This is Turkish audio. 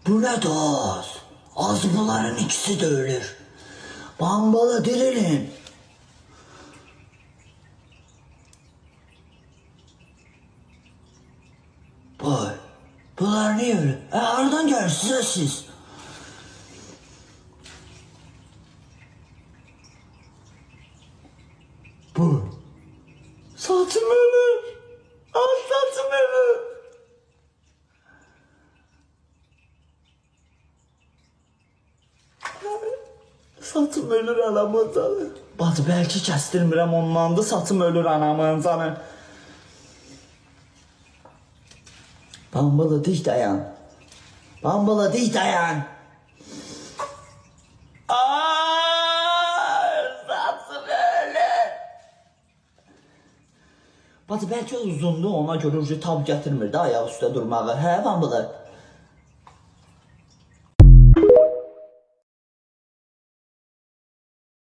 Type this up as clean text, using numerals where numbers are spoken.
Bu ne dost? Az bunların ikisi de ölür. Bambala dirilin. Boy, bunlar niye öyle? Aradan gelsiniz siz. Bu. Satım ölür. Satım ölür. Satım ölür anamın canı. Bacı belki kəstirmirəm ondan da satım ölür anamın canı. Bambala dik dayan. Bambala dik dayan. Satım ölür. Bacı belki uzundu ona görə tab gətirmirdi ayaq üstə durmağı. Hə Bambala?